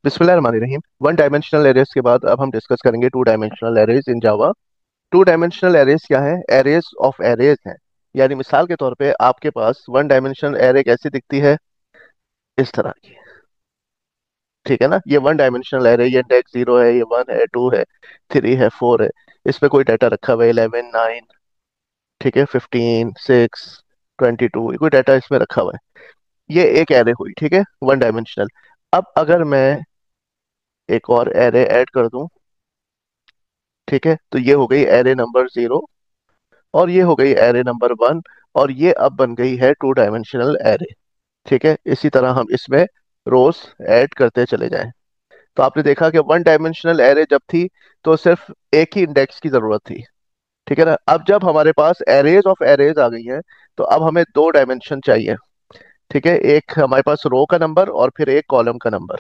बिस्मिल्लाहिर्रहमानिर्रहीम। One dimensional arrays के बाद अब हम डिस्कस करेंगे टू डायमेंशनल एरेज इन जावा। टू डायमेंशनल एरेज क्या है? एरेज ऑफ एरेज हैं। यानी मिसाल के तौर पे आपके पास वन डायमेंशनल एरे कैसी दिखती है? इस तरह की। ठीक है ना, ये वन डायमेंशनल एरे, ये इंडेक्स 0 है, ये 1 है, 2 है, 3 है, 4 है। इस पे कोई डाटा रखा हुआ है, 11, 9, ठीक है, 15, 6, 22, कोई डाटा इसमें रखा हुआ है। ये एक एरे हुई, ठीक है, वन डायमेंशनल। अब अगर मैं एक और एरे ऐड कर दूं, ठीक है, तो ये हो गई एरे नंबर 0, और ये हो गई एरे नंबर 1, और ये अब बन गई है टू डायमेंशनल एरे। ठीक है, इसी तरह हम इसमें रोज ऐड करते चले जाएं। तो आपने देखा कि वन डायमेंशनल एरे जब थी तो सिर्फ एक ही इंडेक्स की जरूरत थी। ठीक है ना, अब जब हमारे पास एरेज ऑफ एरेज आ गई हैं तो अब हमें दो डायमेंशन चाहिए। ठीक है, एक हमारे पास रो का नंबर और फिर एक कॉलम का नंबर।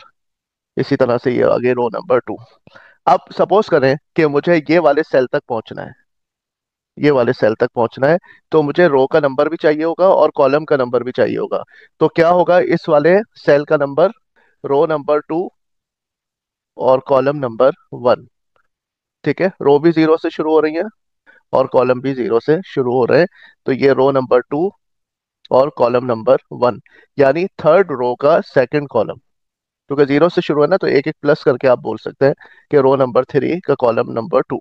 इसी तरह से ये आगे रो नंबर 2। अब सपोज करें कि मुझे ये वाले सेल तक पहुंचना है, ये वाले सेल तक पहुंचना है, तो मुझे रो का नंबर भी चाहिए होगा और कॉलम का नंबर भी चाहिए होगा। तो क्या होगा, इस वाले सेल का नंबर रो नंबर 2 और कॉलम नंबर 1। ठीक है, रो भी 0 से शुरू हो रही है और कॉलम भी 0 से शुरू हो रहे हैं। तो ये रो नंबर 2 और कॉलम नंबर 1, यानी थर्ड रो का सेकंड कॉलम। क्योंकि 0 से शुरू है ना, तो एक एक प्लस करके आप बोल सकते हैं कि रो नंबर 3 का कॉलम नंबर 2।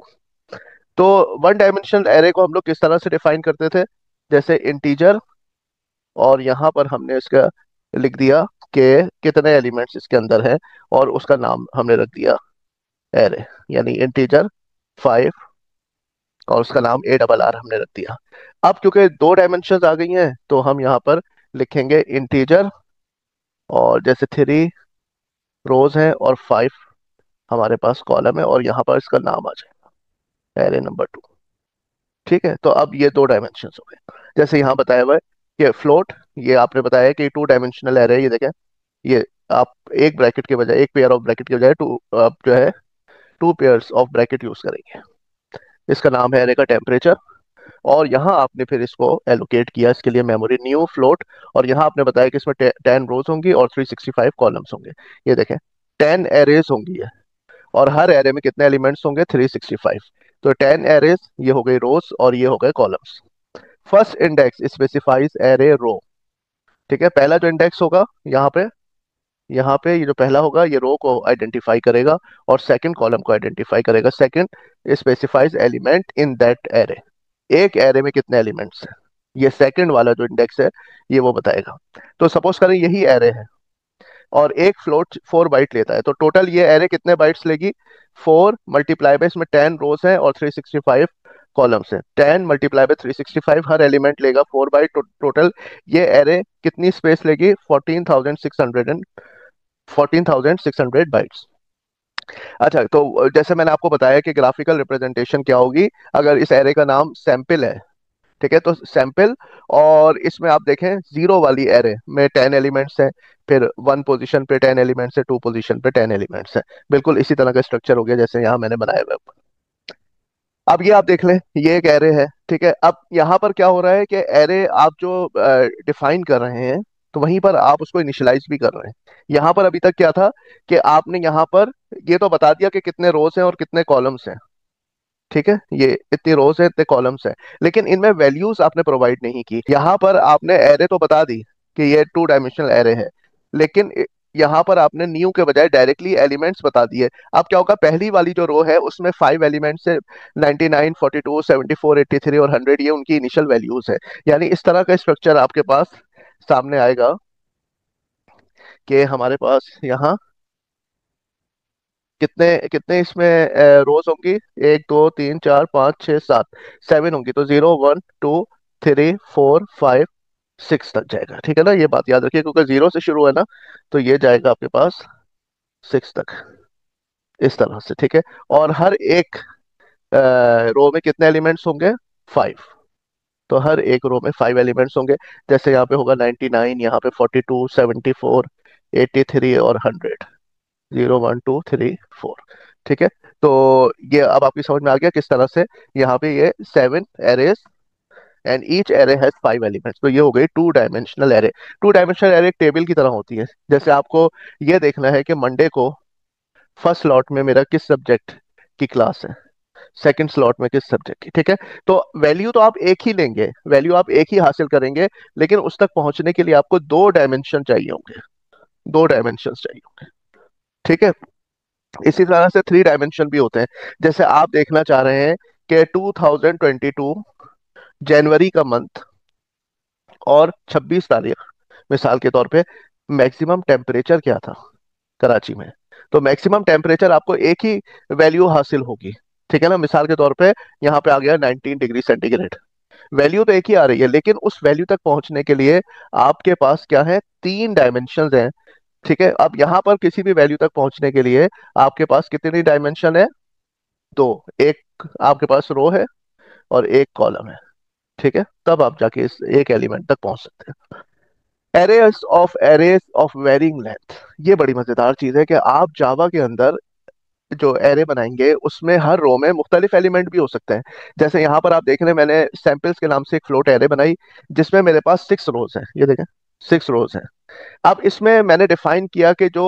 तो वन डायमेंशनल एरे को हम लोग किस तरह से डिफाइन करते थे? जैसे इंटीजर, और यहाँ पर हमने इसका लिख दिया कि कितने एलिमेंट्स इसके अंदर हैं, और उसका नाम हमने रख दिया एरे, यानी इंटीजर 5, और उसका नाम ARR हमने रख दिया। अब क्योंकि दो डायमेंशंस आ गई हैं तो हम यहाँ पर लिखेंगे इंटीजर, और जैसे 3 रोज हैं और 5 हमारे पास कॉलम है, और यहाँ पर इसका नाम आ जाएगा एरे नंबर 2। ठीक है, तो अब ये दो डायमेंशंस हो गए। जैसे यहाँ बताया हुआ है कि फ्लोट, ये आपने बताया कि टू डायमेंशनल एरे, ये देखें, ये आप एक ब्रैकेट के बजाय, एक पेयर ऑफ ब्रैकेट के बजाय टू, आप जो है two pairs of bracket use करेंगे। इसका नाम है एरे का टेम्परेचर, और यहाँ आपने फिर इसको एलोकेट किया, इसके लिए मेमोरी न्यू फ्लोट, और यहाँ आपने बताया कि इसमें 10 रोज होंगी और 365 कॉलम्स होंगे। ये देखें, 10 एरेज होंगी है, और हर एरे में कितने एलिमेंट्स होंगे? 365। तो 10 एरेज, ये हो गई रोज और ये हो गए columns. First index specifies array row. ठीक है, पहला जो इंडेक्स होगा यहाँ पे ये जो पहला होगा ये रो को आइडेंटिफाई करेगा, और सेकंड कॉलम को आइडेंटिफाई करेगा। Second specifies element in that array, एक एरे में कितने एलिमेंट्स हैं, ये सेकंड वाला जो इंडेक्स है ये वो बताएगा। तो सपोज करें यही एरे है, और एक फ्लोट 4 बाइट लेता है, तो टोटल ये एरे कितने बाइट्स लेगी? 4 मल्टीप्लाई बाय, इसमें 10 रोज हैं और 365 कॉलम्स हैं। 10 मल्टीप्लाई बाय 365, हर एलिमेंट लेगा 4 बाइट। टोटल ये एरे कितनी स्पेस लेगी? 14,600 बाइट्स। अच्छा, तो जैसे मैंने आपको बताया कि ग्राफिकल रिप्रेजेंटेशन क्या होगी अगर इस एरे का नाम सैंपल है। ठीक है, तो सैंपल, और इसमें आप देखें जीरो वाली एरे में 10 एलिमेंट्स हैं, फिर 1 पोजीशन पे 10 एलिमेंट्स है, 2 पोजीशन पे 10 एलिमेंट्स है। बिल्कुल इसी तरह का स्ट्रक्चर हो गया जैसे यहाँ मैंने बनाया हुआ है। अब ये आप देख लें, ये एक एरे है। ठीक है, अब यहाँ पर क्या हो रहा है कि एरे आप जो डिफाइन कर रहे हैं, तो वहीं पर आप उसको इनिशियलाइज भी कर रहे हैं। यहाँ पर अभी तक क्या था कि आपने यहाँ पर ये तो बता दिया कि कितने रोज हैं और कितने कॉलम्स हैं। ठीक है, ये इतनी रोज है, इतने कॉलम्स हैं, लेकिन इनमें वैल्यूज आपने प्रोवाइड नहीं की। यहाँ पर आपने एरे तो बता दी कि ये टू डायमेंशनल एरे है, लेकिन यहाँ पर आपने न्यू के बजाय डायरेक्टली एलिमेंट्स बता दिए। अब क्या होगा, पहली वाली जो रो है उसमें 5 एलिमेंट्स है, 99, 42, 74, 83 और 100, ये उनकी इनिशियल वैल्यूज है। यानी इस तरह का स्ट्रक्चर आपके पास सामने आएगा कि हमारे पास यहाँ कितने कितने इसमें रोज होंगी? 1, 2, 3, 4, 5, 6, 7, 7 होंगी। तो 0, 1, 2, 3, 4, 5, 6 तक जाएगा। ठीक है ना, ये बात याद रखिए, क्योंकि 0 से शुरू है ना, तो ये जाएगा आपके पास 6 तक, इस तरह से। ठीक है, और हर एक रो में कितने एलिमेंट्स होंगे? 5। तो हर एक रो में 5 एलिमेंट्स होंगे। जैसे यहाँ पे होगा 99, यहाँ पे 42, 74, 83 और 100। 0, 1, 2, 3, 4। ठीक है, तो ये अब आपकी समझ में आ गया किस तरह से यहाँ पे ये 7 arrays and each array has 5 elements. तो ये हो गई two dimensional array. Two dimensional array एक टेबल की तरह होती है। जैसे आपको ये देखना है कि मंडे को फर्स्ट स्लॉट में मेरा किस सब्जेक्ट की क्लास है, सेकंड स्लॉट में किस सब्जेक्ट की, ठीक है। तो वैल्यू तो आप एक ही लेंगे, वैल्यू आप एक ही हासिल करेंगे, लेकिन उस तक पहुंचने के लिए आपको दो डायमेंशन चाहिए होंगे, दो डायमेंशन चाहिए होंगे, ठीक है। इसी तरह से थ्री डायमेंशन भी होते हैं। जैसे आप देखना चाह रहे हैं कि 2022 जनवरी का मंथ और 26 तारीख, मिसाल के तौर पे मैक्सिमम टेम्परेचर क्या था कराची में। तो मैक्सिमम टेम्परेचर आपको एक ही वैल्यू हासिल होगी, ठीक है ना। मिसाल के तौर पे यहाँ पे आ गया 19 डिग्री सेंटीग्रेड। वैल्यू तो एक ही आ रही है, लेकिन उस वैल्यू तक पहुंचने के लिए आपके पास क्या है, तीन डायमेंशन हैं, ठीक है। अब यहाँ पर किसी भी वैल्यू तक पहुंचने के लिए आपके पास कितनी डायमेंशन है, दो। एक आपके पास रो है और एक कॉलम है, ठीक है। तब आप जाके इस एक एलिमेंट तक पहुंच सकते हैं। एरेज ऑफ वेरिंग लेंथ, ये बड़ी मजेदार चीज है कि आप जावा के अंदर जो एरे बनाएंगे उसमें हर रो में मुख्तलिफ एलिमेंट भी हो सकते हैं। जैसे यहाँ पर आप देख रहे हैं, मैंने सैंपल्स के नाम से एक फ्लोट एरे बनाई जिसमें मेरे पास 6 रोज हैं, ये देखें 6 रोज हैं। अब इसमें मैंने डिफाइन किया कि जो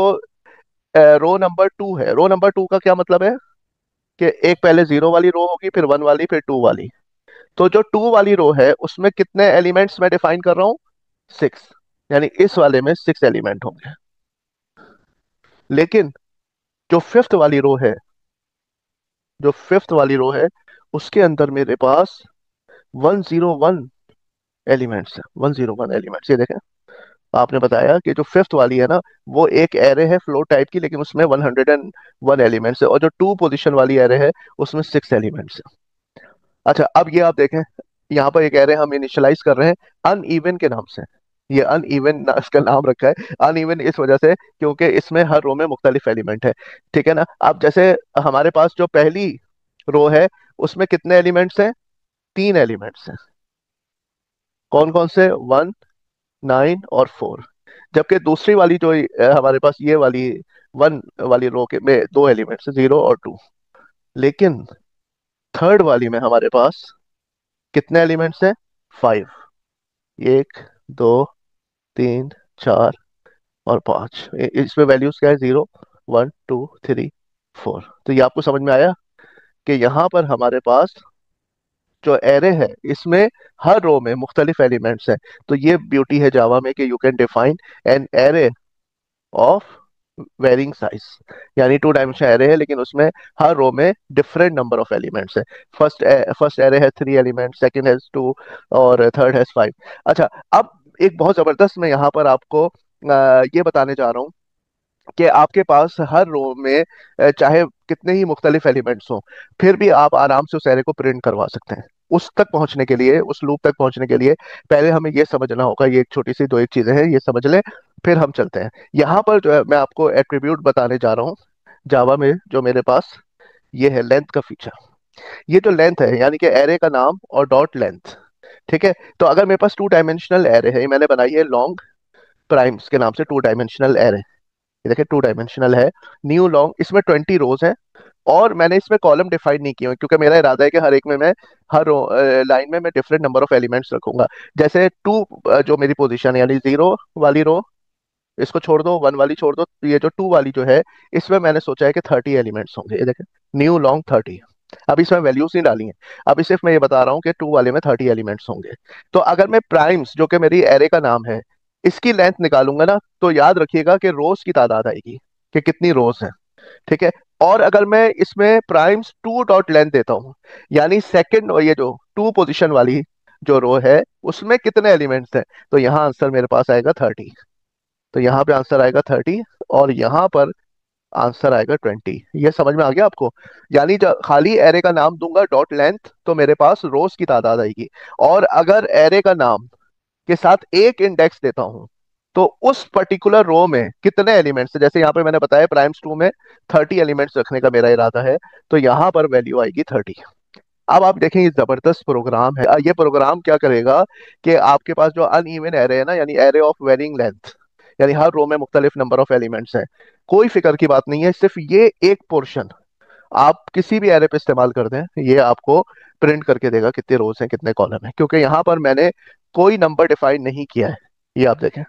रो नंबर 2 है, रो नंबर 2 का क्या मतलब है कि एक पहले 0 वाली रो होगी, फिर 1 वाली, फिर 2 वाली। तो जो 2 वाली रो है उसमें कितने एलिमेंट्स मैं डिफाइन कर रहा हूँ, 6। यानी इस वाले में 6 एलिमेंट होंगे। लेकिन जो फिफ्थ वाली रो है, जो फिफ्थ वाली रो है उसके अंदर मेरे पास 101 एलिमेंट्स है, 101 एलिमेंट्स, ये देखें। आपने बताया कि जो फिफ्थ वाली है ना, वो एक एरे है फ्लोट टाइप की, लेकिन उसमें 101 एलिमेंट्स है, और जो टू पोजीशन वाली एरे है उसमें 6 एलिमेंट्स है। अच्छा, अब ये आप देखें, यहाँ पर एक एरे हम इनिशियलाइज कर रहे हैं अनइवन के नाम से। ये अनइवन इसका नाम रखा है अनइवन इस वजह से क्योंकि इसमें हर रो में मुख्तलिफ एलिमेंट है, ठीक है ना। अब जैसे हमारे पास जो पहली रो है उसमें कितने एलिमेंट्स हैं, 3 एलिमेंट्स हैं। कौन कौन से, 1, 9 और 4। जबकि दूसरी वाली जो हमारे पास ये वाली 1 वाली रो के में 2 एलिमेंट्स, 0 और 2। लेकिन थर्ड वाली में हमारे पास कितने एलिमेंट्स हैं, 5। 1, 2, 3, 4 और 5। इसमें वैल्यूज क्या है, 0, 1, 2, 3, 4। तो ये आपको समझ में आया कि यहाँ पर हमारे पास जो एरे है इसमें हर रो में मुख्तलिफ एलिमेंट्स हैं। तो ये ब्यूटी है जावा में कि you can define an array of varying size. यानी टू डायमेंशन एरे है, लेकिन उसमें हर रो में डिफरेंट नंबर ऑफ एलिमेंट्स है। फर्स्ट एरे है 3 एलिमेंट, सेकंड हैज 2 और थर्ड हैज 5। अच्छा, अब एक बहुत जबरदस्त मैं यहाँ पर आपको ये बताने जा रहा हूँ कि आपके पास हर रो में चाहे कितने ही मुख्तलिफ एलिमेंट्स हों, फिर भी आप आराम से उस एरे को प्रिंट करवा सकते हैं। उस तक पहुंचने के लिए, उस लूप तक पहुंचने के लिए पहले हमें ये समझना होगा, ये एक छोटी सी दो एक चीजें हैं, ये समझ लें, फिर हम चलते हैं। यहाँ पर जो है मैं आपको एट्रीब्यूट बताने जा रहा हूँ जावा में, जो मेरे पास ये है लेंथ का फीचर। ये जो लेंथ है यानी कि एरे का नाम और डॉट लेंथ, ठीक है। तो अगर मेरे पास टू डायमेंशनल एरे है, ये मैंने बनाई है लॉन्ग प्राइम्स के नाम से टू डायमेंशनल एरे, ये देखिए टू डायमेंशनल है, न्यू लॉन्ग, इसमें 20 रोज हैं। और मैंने इसमें कॉलम डिफाइन नहीं किए हैं, क्योंकि मेरा इरादा है कि हर एक में मैं हर लाइन में मैं डिफरेंट नंबर ऑफ एलिमेंट्स रखूंगा। जैसे टू जो मेरी पोजीशन है यानी 0 वाली रो, इसको छोड़ दो, 1 वाली छोड़ दो, तो ये जो 2 वाली जो है इसमें मैंने सोचा है कि 30 एलिमेंट्स होंगे, ये देखें न्यू लॉन्ग 30। अब इसमें वैल्यूज नहीं डाली हैं, अभी सिर्फ मैं ये बता रहा हूँ कि 2 वाले में 30 एलिमेंट्स होंगे। तो अगर मैं प्राइम्स जो कि मेरी एरे का नाम है इसकी लेंथ निकालूंगा ना, तो याद रखिएगा कि रोज की तादाद आएगी कि कितनी रोज है, ठीक है। और अगर मैं इसमें प्राइम्स 2 डॉट लेंथ देता हूँ, यानी सेकंड, ये जो 2 पोजीशन वाली जो रो है उसमें कितने एलिमेंट्स हैं, तो यहाँ आंसर मेरे पास आएगा 30। तो यहाँ पे आंसर आएगा 30 और यहाँ पर आंसर आएगा 20। ये समझ में आ गया आपको। यानी जब खाली एरे का नाम दूंगा डॉट लेंथ तो मेरे पास रोज की तादाद आएगी, और अगर एरे का नाम के साथ एक इंडेक्स देता हूं तो उस पर्टिकुलर रो में कितने एलिमेंट्स है, जैसे यहाँ पे मैंने बताया प्राइम्स 2 में 30 एलिमेंट्स रखने का मेरा इरादा है, तो यहाँ पर वैल्यू आएगी 30। अब आप देखें ये जबरदस्त प्रोग्राम है। ये प्रोग्राम क्या करेगा कि आपके पास जो अनइवन एरे है ना, यानी एरे ऑफ वेरिंग लेंथ, यानी हर रो में मुख्तलिफ नंबर ऑफ एलिमेंट्स हैं, कोई फिक्र की बात नहीं है, सिर्फ ये एक पोर्शन आप किसी भी एरे पे इस्तेमाल कर दें, ये आपको प्रिंट करके देगा कितने रोज हैं कितने कॉलम हैं, क्योंकि यहाँ पर मैंने कोई नंबर डिफाइन नहीं किया है। ये आप देखें,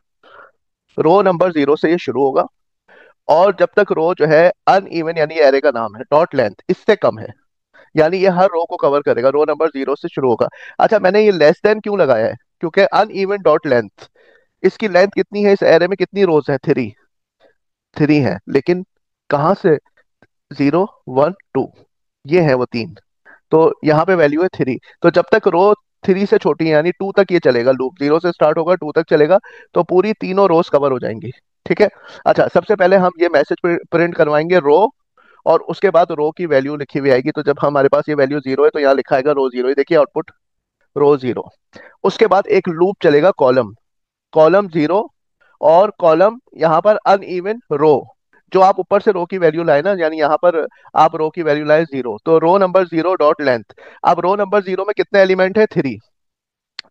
रो नंबर 0 से ये शुरू होगा, और जब तक रो जो है अनइवन, यानी एरे का नाम है, डॉट लेंथ इससे कम है, यानी ये हर रो को कवर करेगा, रो नंबर 0 से शुरू होगा। अच्छा, मैंने ये लेस देन क्यों लगाया है? क्योंकि अनइवन डॉट लेंथ, इसकी लेंथ कितनी है, इस एरे में कितनी रोज है? 3, 3 है, लेकिन कहाँ से? 0, 1, 2, ये है वो 3। तो यहाँ पे वैल्यू है 3। तो जब तक रो 3 से छोटी है, यानी 2 तक ये चलेगा, लूप 0 से स्टार्ट होगा 2 तक चलेगा, तो पूरी तीनों रोज कवर हो जाएंगी। ठीक है। अच्छा, सबसे पहले हम ये मैसेज प्रिंट करवाएंगे रो, और उसके बाद रो की वैल्यू लिखी हुई आएगी। तो जब हमारे पास ये वैल्यू 0 है, तो यहाँ लिखा आएगा रो 0, ये देखिए आउटपुट रो 0। उसके बाद एक लूप चलेगा, कॉलम, कॉलम 0, और कॉलम यहाँ पर अनइवन रो, जो आप ऊपर से रो की वैल्यू लाए ना, यानी यहाँ पर आप रो की वैल्यू लाए 0, तो रो नंबर 0 डॉट लेंथ। अब रो नंबर 0 में कितने एलिमेंट है? 3।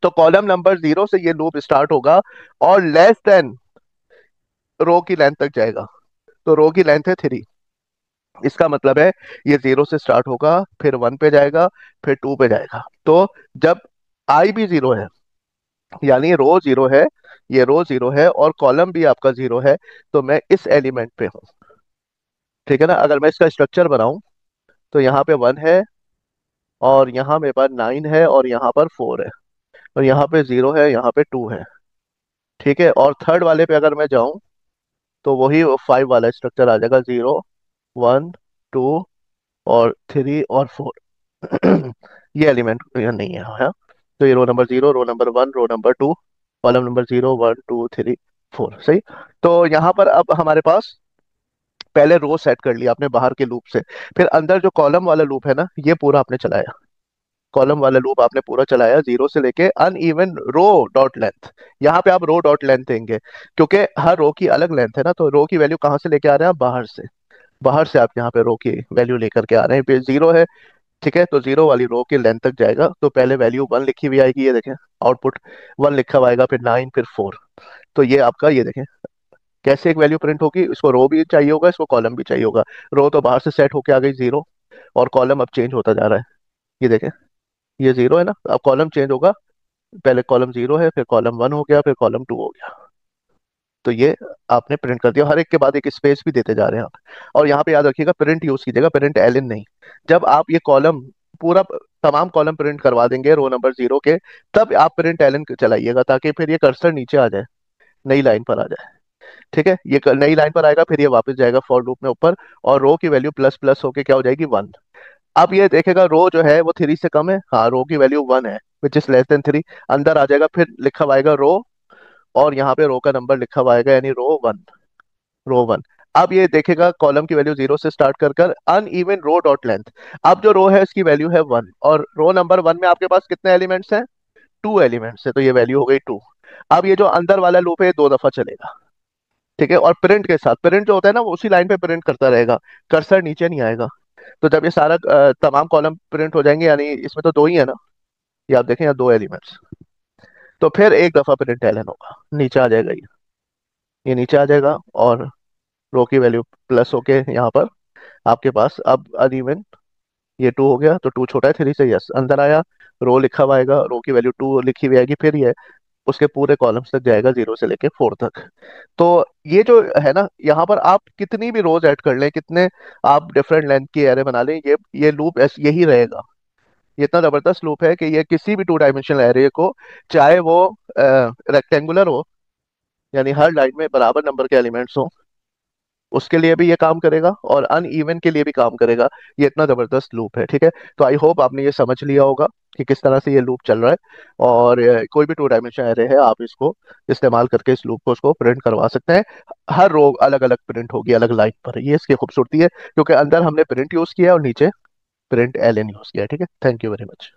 तो कॉलम नंबर 0 से ये लूप स्टार्ट होगा, और लेस देन रो की लेंथ तक जाएगा। तो रो की लेंथ है 3, इसका मतलब है ये 0 से स्टार्ट होगा, फिर 1 पे जाएगा, फिर 2 पे जाएगा। तो जब आई भी 0 है, यानी रो 0 है, ये रो 0 है और कॉलम भी आपका 0 है, तो मैं इस एलिमेंट पे हूँ। ठीक है ना। अगर मैं इसका स्ट्रक्चर बनाऊं, तो यहाँ पे 1 है, और यहाँ मेरे पास 9 है, और यहाँ पर 4 है, और यहाँ पे 0 है, यहाँ पे 2 है। ठीक है। और थर्ड वाले पे अगर मैं जाऊं, तो वही 5 वाला स्ट्रक्चर आ जाएगा, 0, 1, 2 और 3 और 4। ये एलिमेंट यहाँ नहीं है, हाँ। तो ये row number 0, row number 1, row number 2, column number 0, 1, 2, 3, 4। सही। तो यहाँ पर अब हमारे पास पहले रो सेट कर लिया आपने बाहर के लूप से, फिर अंदर जो कॉलम वाला लूप है ना, ये पूरा आपने चलाया। कॉलम वाला लूप आपने पूरा चलाया, 0 से लेके अनइवन रो डॉट लेंथ। यहाँ पे आप रो डॉट लेंथ देंगे, क्योंकि हर रो की अलग लेंथ है ना, तो रो की वैल्यू कहाँ से लेके आ रहे हैं आप? बाहर से। बाहर से आप यहाँ पे रो की वैल्यू लेकर के आ रहे हैं, पे 0 है। ठीक है। तो 0 वाली रो की लेंथ तक जाएगा, तो पहले वैल्यू 1 लिखी हुई आएगी, ये देखें आउटपुट 1 लिखा हुआ आएगा, फिर 9, फिर 4। तो ये आपका, ये देखें कैसे एक वैल्यू प्रिंट होगी। इसको रो भी चाहिए होगा, इसको कॉलम भी चाहिए होगा। रो तो बाहर से सेट होके आ गई 0, और कॉलम अब चेंज होता जा रहा है, ये देखें, ये 0 है ना, अब कॉलम चेंज होगा। पहले कॉलम 0 है, फिर कॉलम 1 हो गया, फिर कॉलम 2 हो गया। तो ये आपने प्रिंट कर दिया, हर एक के बाद एक स्पेस भी देते जा रहे हैं आप। और यहाँ पे याद रखिएगा, प्रिंट यूज कीजिएगा, प्रिंट एलिन नहीं। जब आप ये कॉलम पूरा, तमाम कॉलम प्रिंट करवा देंगे रो नंबर 0 के, तब आप प्रिंट एलिन चलाइएगा, ताकि फिर ये कर्सर नीचे आ जाए, नई लाइन पर आ जाए। ठीक है। ये नई लाइन पर आएगा, फिर ये वापस जाएगा फॉर लूप में ऊपर, और रो की वैल्यू प्लस प्लस होके क्या हो जाएगी? 1। अब ये देखेगा रो जो है वो 3 से कम है, हाँ, रो की वैल्यू 1 है, विच इज लेस देन 3। अंदर आ जाएगा, फिर लिखा हुआ आएगा रो, और यहाँ पे रो का नंबर लिखा हुआ आएगा, यानी रो 1, रो 1। अब ये देखेगा कॉलम की वैल्यू 0 से स्टार्ट कर कर अनइवन रो डॉट लेंथ। अब जो रो है इसकी वैल्यू है 1, और रो नंबर 1 में आपके पास कितने एलिमेंट्स हैं? 2 एलिमेंट्स है, तो ये वैल्यू हो गई 2। अब ये जो अंदर वाला लूप है, ये 2 दफा चलेगा। ठीक है। और प्रिंट के साथ, प्रिंट जो होता है ना, वो उसी लाइन पे प्रिंट करता रहेगा, कर्सर नीचे नहीं आएगा। तो जब ये सारा तमाम कॉलम प्रिंट हो जाएंगे, यानी इसमें तो 2 ही है ना, ये आप देखें यहाँ 2 एलिमेंट्स, तो फिर एक दफा प्रिंट एलन होगा, नीचे आ जाएगा ये नीचे आ जाएगा, और रो की वैल्यू प्लस होके यहाँ पर आपके पास अब अनइवन, ये 2 हो गया, तो 2 छोटा है 3 से, यस, अंदर आया, रो लिखा हुआ आएगा, रो की वैल्यू 2 लिखी हुई आएगी, फिर ये उसके पूरे कॉलम्स तक जाएगा, 0 से लेके 4 तक। तो ये जो है ना, यहाँ पर आप कितनी भी रोज ऐड कर लें, कितने आप डिफरेंट लेंथ की एरे बना लें, ये लूप यही रहेगा। ये इतना जबरदस्त लूप है कि ये किसी भी 2 डायमेंशनल एरे को, चाहे वो रेक्टेंगुलर हो, यानी हर लाइन में बराबर नंबर के एलिमेंट्स हो, उसके लिए भी ये काम करेगा, और अनइवन के लिए भी काम करेगा। ये इतना जबरदस्त लूप है। ठीक है। तो आई होप आपने ये समझ लिया होगा कि किस तरह से ये लूप चल रहा है, और कोई भी 2 डायमेंशन एरे है, आप इसको इस्तेमाल करके इस लूप को उसको प्रिंट करवा सकते हैं। हर रो अलग अलग प्रिंट होगी, अलग लाइन पर, ये इसकी खूबसूरती है, क्योंकि अंदर हमने प्रिंट यूज किया है और नीचे प्रिंट एल एन यूज किया है। ठीक है। Thank you very much.